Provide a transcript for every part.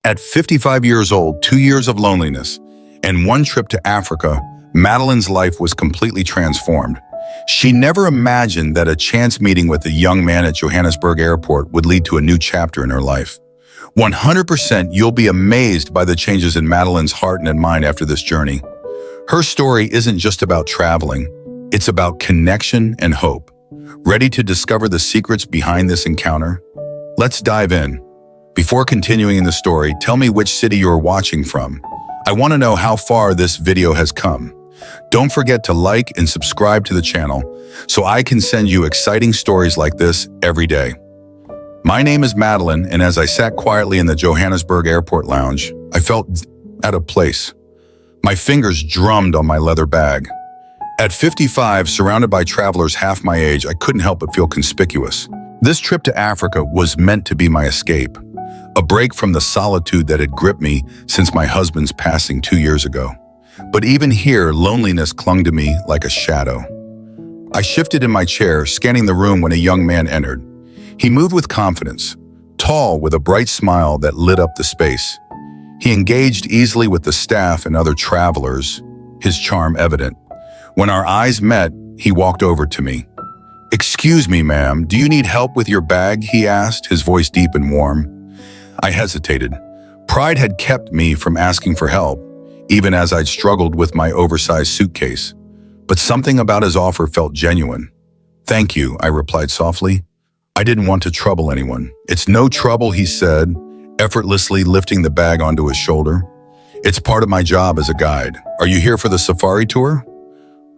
At 55 years old, 2 years of loneliness, and one trip to Africa, Madeline's life was completely transformed. She never imagined that a chance meeting with a young man at Johannesburg airport would lead to a new chapter in her life. 100% you'll be amazed by the changes in Madeline's heart and mind after this journey. Her story isn't just about traveling, it's about connection and hope. Ready to discover the secrets behind this encounter? Let's dive in. Before continuing the story, tell me which city you're watching from. I want to know how far this video has come. Don't forget to like and subscribe to the channel so I can send you exciting stories like this every day. My name is Madeline, and as I sat quietly in the Johannesburg airport lounge, I felt out of place. My fingers drummed on my leather bag. At 55, surrounded by travelers half my age, I couldn't help but feel conspicuous. This trip to Africa was meant to be my escape, a break from the solitude that had gripped me since my husband's passing 2 years ago. But even here, loneliness clung to me like a shadow. I shifted in my chair, scanning the room when a young man entered. He moved with confidence, tall with a bright smile that lit up the space. He engaged easily with the staff and other travelers, his charm evident. When our eyes met, he walked over to me. "Excuse me, ma'am, do you need help with your bag?" he asked, his voice deep and warm. I hesitated. Pride had kept me from asking for help, even as I'd struggled with my oversized suitcase. But something about his offer felt genuine. "Thank you," I replied softly. I didn't want to trouble anyone. "It's no trouble," he said, effortlessly lifting the bag onto his shoulder. "It's part of my job as a guide. Are you here for the safari tour?"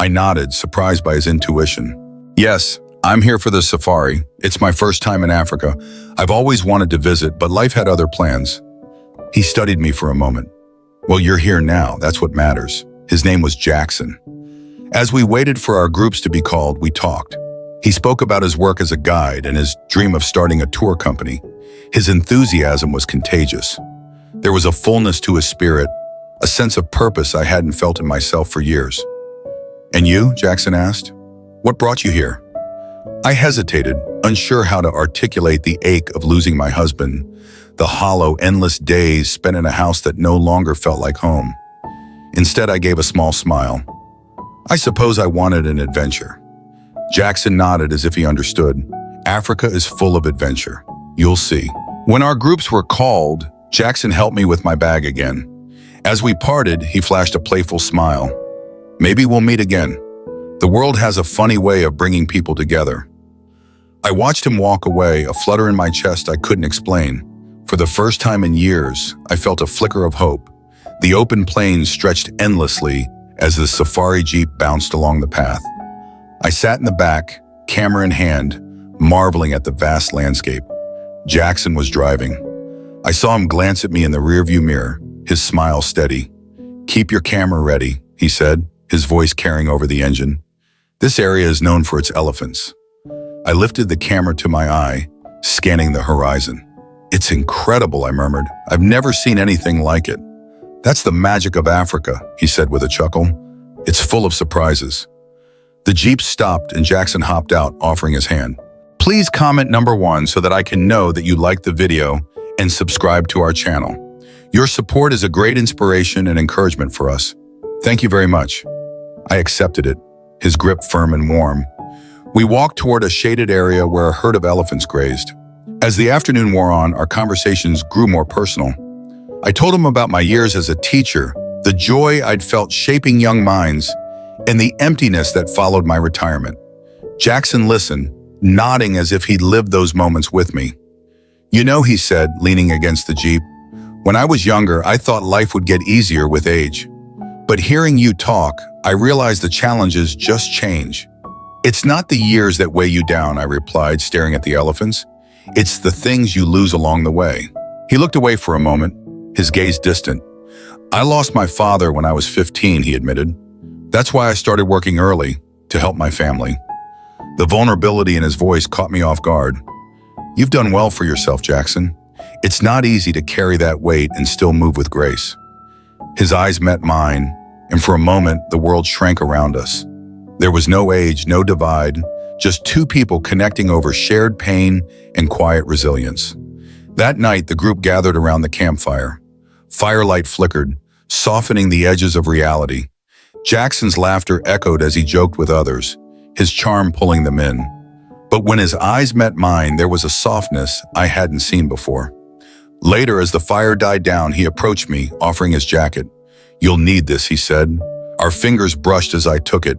I nodded, surprised by his intuition. "Yes, I'm here for the safari. It's my first time in Africa. I've always wanted to visit, but life had other plans." He studied me for a moment. "Well, you're here now. That's what matters." His name was Jackson. As we waited for our groups to be called, we talked. He spoke about his work as a guide and his dream of starting a tour company. His enthusiasm was contagious. There was a fullness to his spirit, a sense of purpose I hadn't felt in myself for years. "And you?" Jackson asked. "What brought you here?" I hesitated, unsure how to articulate the ache of losing my husband, the hollow, endless days spent in a house that no longer felt like home. Instead, I gave a small smile. "I suppose I wanted an adventure." Jackson nodded as if he understood. "Africa is full of adventure. You'll see." When our groups were called, Jackson helped me with my bag again. As we parted, he flashed a playful smile. "Maybe we'll meet again. The world has a funny way of bringing people together." I watched him walk away, a flutter in my chest I couldn't explain. For the first time in years, I felt a flicker of hope. The open plains stretched endlessly as the safari jeep bounced along the path. I sat in the back, camera in hand, marveling at the vast landscape. Jackson was driving. I saw him glance at me in the rearview mirror, his smile steady. "Keep your camera ready," he said, his voice carrying over the engine. "This area is known for its elephants." I lifted the camera to my eye, scanning the horizon. "It's incredible," I murmured. "I've never seen anything like it." "That's the magic of Africa," he said with a chuckle. "It's full of surprises." The Jeep stopped and Jackson hopped out, offering his hand. "Please comment number 1 so that I can know that you liked the video and subscribe to our channel. Your support is a great inspiration and encouragement for us. Thank you very much." I accepted it, his grip firm and warm. We walked toward a shaded area where a herd of elephants grazed. As the afternoon wore on, our conversations grew more personal. I told him about my years as a teacher, the joy I'd felt shaping young minds, and the emptiness that followed my retirement. Jackson listened, nodding as if he'd lived those moments with me. "You know," he said, leaning against the Jeep, "when I was younger, I thought life would get easier with age. But hearing you talk, I realized the challenges just change." "It's not the years that weigh you down," I replied, staring at the elephants. "It's the things you lose along the way." He looked away for a moment, his gaze distant. "I lost my father when I was 15, he admitted. That's why I started working early, to help my family." The vulnerability in his voice caught me off guard. "You've done well for yourself, Jackson. It's not easy to carry that weight and still move with grace." His eyes met mine, and for a moment, the world shrank around us. There was no age, no divide, just two people connecting over shared pain and quiet resilience. That night, the group gathered around the campfire. Firelight flickered, softening the edges of reality. Jackson's laughter echoed as he joked with others, his charm pulling them in. But when his eyes met mine, there was a softness I hadn't seen before. Later, as the fire died down, he approached me, offering his jacket. "You'll need this," he said. Our fingers brushed as I took it,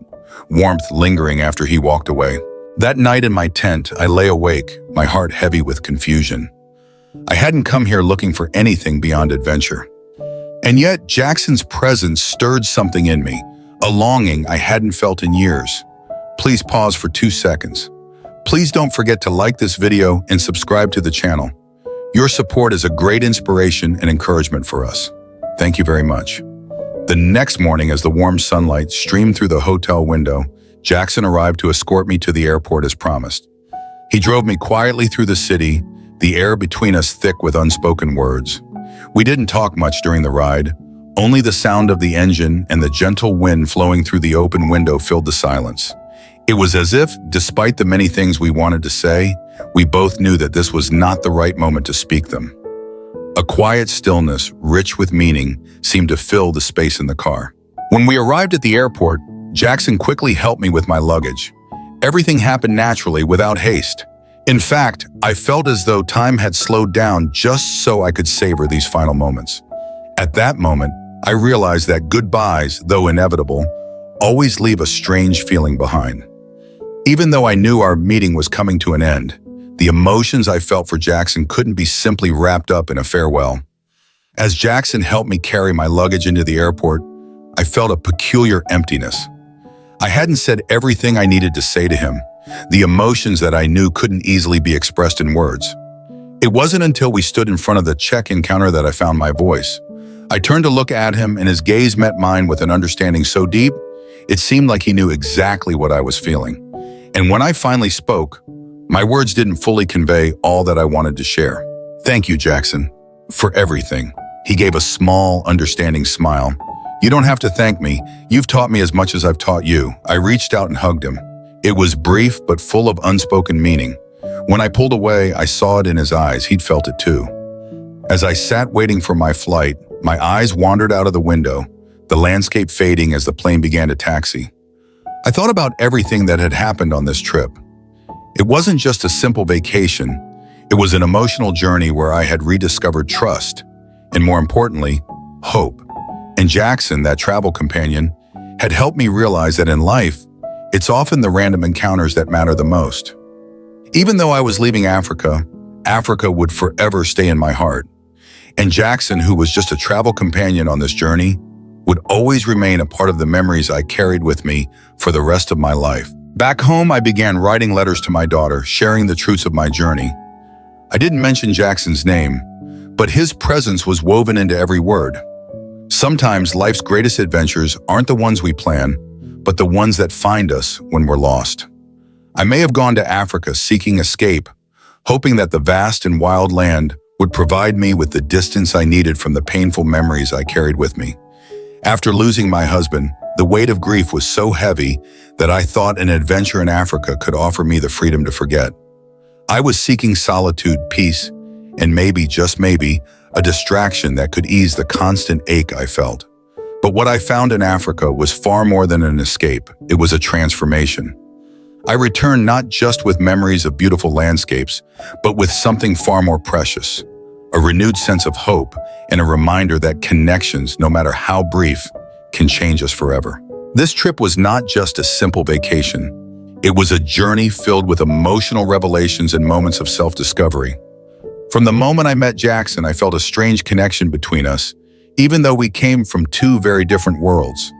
warmth lingering after he walked away. That night in my tent, I lay awake, my heart heavy with confusion. I hadn't come here looking for anything beyond adventure. And yet, Jackson's presence stirred something in me, a longing I hadn't felt in years. Please pause for 2 seconds. Please don't forget to like this video and subscribe to the channel. Your support is a great inspiration and encouragement for us. Thank you very much. The next morning, as the warm sunlight streamed through the hotel window, Jackson arrived to escort me to the airport as promised. He drove me quietly through the city, the air between us thick with unspoken words. We didn't talk much during the ride. Only the sound of the engine and the gentle wind flowing through the open window filled the silence. It was as if, despite the many things we wanted to say, we both knew that this was not the right moment to speak them. A quiet stillness, rich with meaning, seemed to fill the space in the car. When we arrived at the airport, Jackson quickly helped me with my luggage. Everything happened naturally, without haste. In fact, I felt as though time had slowed down just so I could savor these final moments. At that moment, I realized that goodbyes, though inevitable, always leave a strange feeling behind. Even though I knew our meeting was coming to an end, the emotions I felt for Jackson couldn't be simply wrapped up in a farewell. As Jackson helped me carry my luggage into the airport, I felt a peculiar emptiness. I hadn't said everything I needed to say to him, the emotions that I knew couldn't easily be expressed in words. It wasn't until we stood in front of the check-in counter that I found my voice. I turned to look at him, and his gaze met mine with an understanding so deep, it seemed like he knew exactly what I was feeling. And when I finally spoke, my words didn't fully convey all that I wanted to share. "Thank you, Jackson, for everything." He gave a small, understanding smile. "You don't have to thank me. You've taught me as much as I've taught you." I reached out and hugged him. It was brief but full of unspoken meaning. When I pulled away, I saw it in his eyes. He'd felt it too. As I sat waiting for my flight, my eyes wandered out of the window, the landscape fading as the plane began to taxi. I thought about everything that had happened on this trip. It wasn't just a simple vacation. It was an emotional journey where I had rediscovered trust, and more importantly, hope. And Jackson, that travel companion, had helped me realize that in life, it's often the random encounters that matter the most. Even though I was leaving Africa, Africa would forever stay in my heart. And Jackson, who was just a travel companion on this journey, would always remain a part of the memories I carried with me for the rest of my life. Back home, I began writing letters to my daughter, sharing the truths of my journey. I didn't mention Jackson's name, but his presence was woven into every word. Sometimes life's greatest adventures aren't the ones we plan, but the ones that find us when we're lost. I may have gone to Africa seeking escape, hoping that the vast and wild land would provide me with the distance I needed from the painful memories I carried with me. After losing my husband, the weight of grief was so heavy that I thought an adventure in Africa could offer me the freedom to forget. I was seeking solitude, peace, and maybe, just maybe, a distraction that could ease the constant ache I felt. But what I found in Africa was far more than an escape. It was a transformation. I returned not just with memories of beautiful landscapes, but with something far more precious, a renewed sense of hope and a reminder that connections, no matter how brief, can change us forever. This trip was not just a simple vacation. It was a journey filled with emotional revelations and moments of self-discovery. From the moment I met Jackson, I felt a strange connection between us, even though we came from two very different worlds.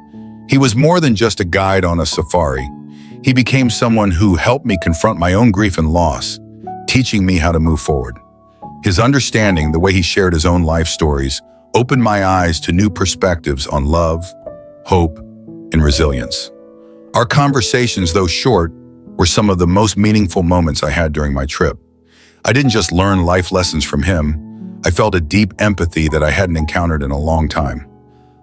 He was more than just a guide on a safari. He became someone who helped me confront my own grief and loss, teaching me how to move forward. His understanding, the way he shared his own life stories, opened my eyes to new perspectives on love, hope, and resilience. Our conversations, though short, were some of the most meaningful moments I had during my trip. I didn't just learn life lessons from him. I felt a deep empathy that I hadn't encountered in a long time.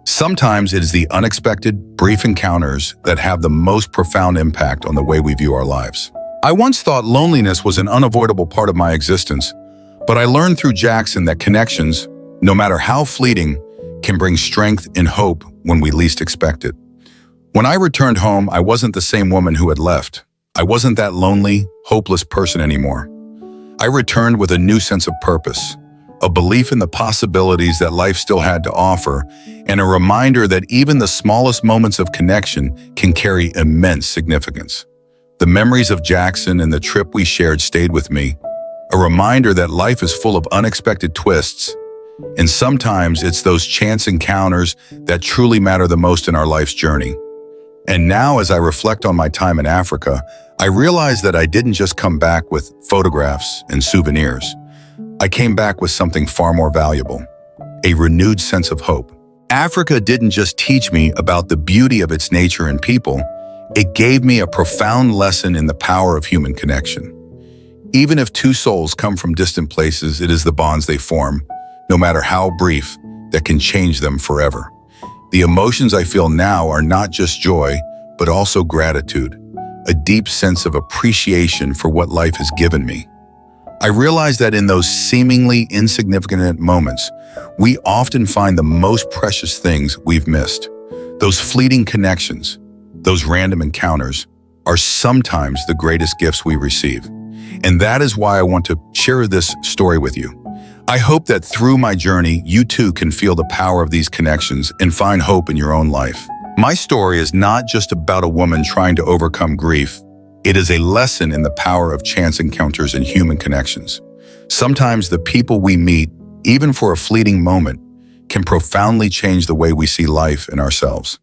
Sometimes it is the unexpected, brief encounters that have the most profound impact on the way we view our lives. I once thought loneliness was an unavoidable part of my existence, But I learned through Jackson that connections, no matter how fleeting, can bring strength and hope when we least expect it. When I returned home, I wasn't the same woman who had left. I wasn't that lonely, hopeless person anymore. I returned with a new sense of purpose, a belief in the possibilities that life still had to offer, and a reminder that even the smallest moments of connection can carry immense significance. The memories of Jackson and the trip we shared stayed with me, a reminder that life is full of unexpected twists, and sometimes it's those chance encounters that truly matter the most in our life's journey. And now, as I reflect on my time in Africa, I realize that I didn't just come back with photographs and souvenirs. I came back with something far more valuable, a renewed sense of hope. Africa didn't just teach me about the beauty of its nature and people, it gave me a profound lesson in the power of human connection. Even if two souls come from distant places, it is the bonds they form, no matter how brief, that can change them forever. The emotions I feel now are not just joy, but also gratitude, a deep sense of appreciation for what life has given me. I realize that in those seemingly insignificant moments, we often find the most precious things we've missed. Those fleeting connections, those random encounters, are sometimes the greatest gifts we receive. And that is why I want to share this story with you. I hope that through my journey, you too can feel the power of these connections and find hope in your own life. My story is not just about a woman trying to overcome grief. It is a lesson in the power of chance encounters and human connections. Sometimes the people we meet, even for a fleeting moment, can profoundly change the way we see life and ourselves.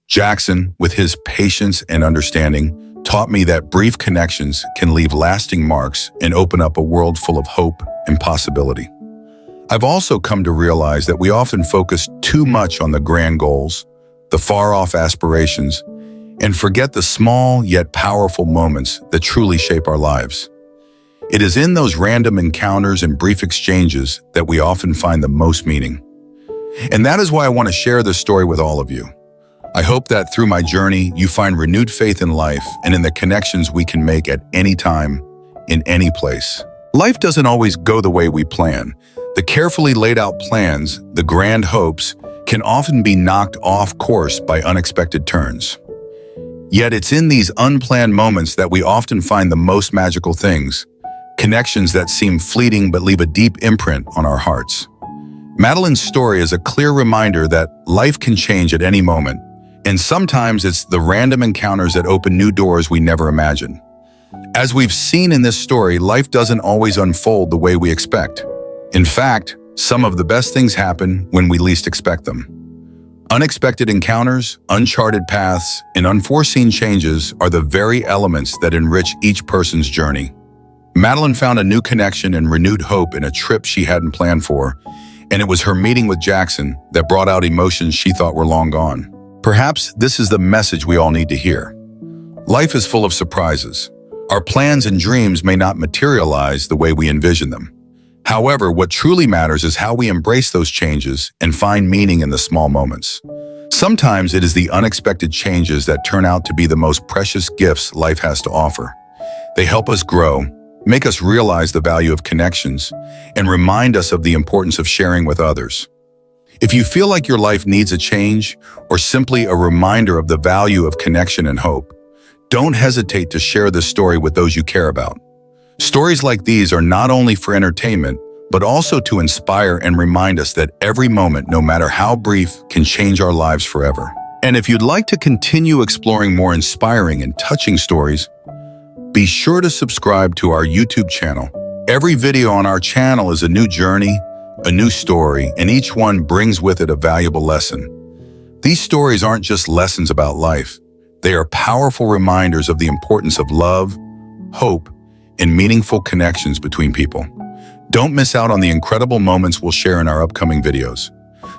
Jackson, with his patience and understanding, taught me that brief connections can leave lasting marks and open up a world full of hope and possibility. I've also come to realize that we often focus too much on the grand goals, the far-off aspirations, and forget the small yet powerful moments that truly shape our lives. It is in those random encounters and brief exchanges that we often find the most meaning. And that is why I want to share this story with all of you. I hope that through my journey, you find renewed faith in life and in the connections we can make at any time, in any place. Life doesn't always go the way we plan. The carefully laid out plans, the grand hopes, can often be knocked off course by unexpected turns. Yet it's in these unplanned moments that we often find the most magical things, connections that seem fleeting but leave a deep imprint on our hearts. Madeline's story is a clear reminder that life can change at any moment, and sometimes it's the random encounters that open new doors we never imagined. As we've seen in this story, life doesn't always unfold the way we expect. In fact, some of the best things happen when we least expect them. Unexpected encounters, uncharted paths, and unforeseen changes are the very elements that enrich each person's journey. Madeline found a new connection and renewed hope in a trip she hadn't planned for, and it was her meeting with Jackson that brought out emotions she thought were long gone. Perhaps this is the message we all need to hear. Life is full of surprises. Our plans and dreams may not materialize the way we envision them. However, what truly matters is how we embrace those changes and find meaning in the small moments. Sometimes it is the unexpected changes that turn out to be the most precious gifts life has to offer. They help us grow, make us realize the value of connections, and remind us of the importance of sharing with others. If you feel like your life needs a change or simply a reminder of the value of connection and hope, don't hesitate to share this story with those you care about. Stories like these are not only for entertainment, but also to inspire and remind us that every moment, no matter how brief, can change our lives forever. And if you'd like to continue exploring more inspiring and touching stories, be sure to subscribe to our YouTube channel. Every video on our channel is a new journey, a new story, and each one brings with it a valuable lesson. These stories aren't just lessons about life. They are powerful reminders of the importance of love, hope, and meaningful connections between people. Don't miss out on the incredible moments we'll share in our upcoming videos.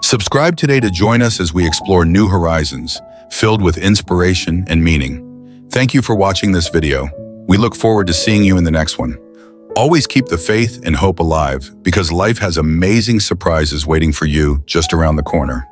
Subscribe today to join us as we explore new horizons, filled with inspiration and meaning. Thank you for watching this video. We look forward to seeing you in the next one. Always keep the faith and hope alive, because life has amazing surprises waiting for you just around the corner.